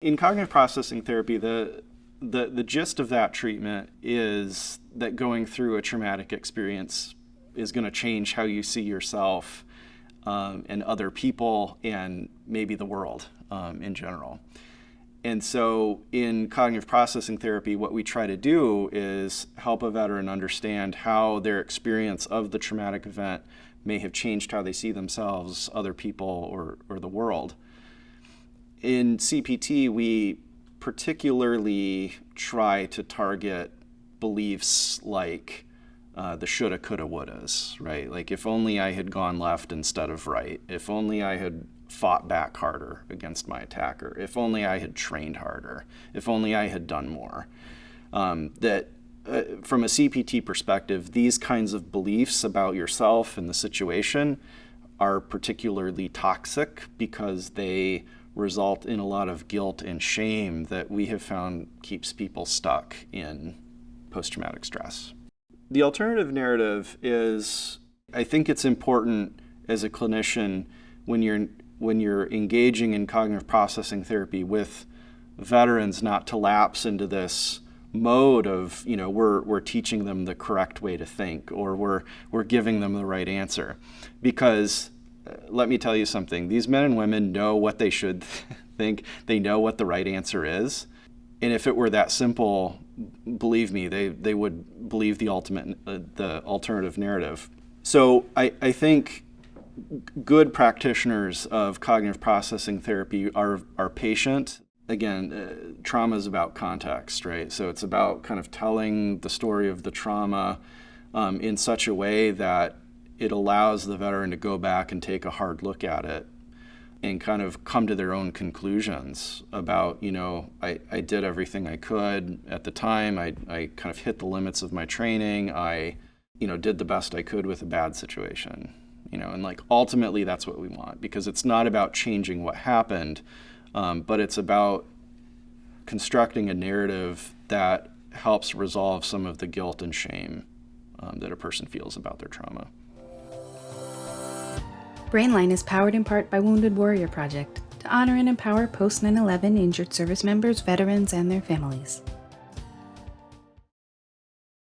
In cognitive processing therapy, the gist of that treatment is that going through a traumatic experience is going to change how you see yourself and other people and maybe the world in general. And so in cognitive processing therapy, what we try to do is help a veteran understand how their experience of the traumatic event may have changed how they see themselves, other people, or the world. In CPT, we particularly try to target beliefs like the shoulda, coulda, wouldas, right? Like, if only I had gone left instead of right, if only I had fought back harder against my attacker, if only I had trained harder, if only I had done more. From a CPT perspective, these kinds of beliefs about yourself and the situation are particularly toxic because they result in a lot of guilt and shame that we have found keeps people stuck in post-traumatic stress. The alternative narrative is, I think it's important as a clinician when you're engaging in cognitive processing therapy with veterans not to lapse into this mode of, we're teaching them the correct way to think, or we're giving them the right answer. Because let me tell you something, these men and women know what they should think, they know what the right answer is. And if it were that simple, believe me, they would believe the alternative narrative. So I think good practitioners of cognitive processing therapy are patient. Again, trauma is about context, right? So it's about kind of telling the story of the trauma in such a way that it allows the veteran to go back and take a hard look at it and kind of come to their own conclusions about, I did everything I could at the time. I kind of hit the limits of my training. I, did the best I could with a bad situation. And like ultimately that's what we want, because it's not about changing what happened, but it's about constructing a narrative that helps resolve some of the guilt and shame that a person feels about their trauma. BrainLine is powered in part by Wounded Warrior Project to honor and empower post 9/11 injured service members, veterans, and their families.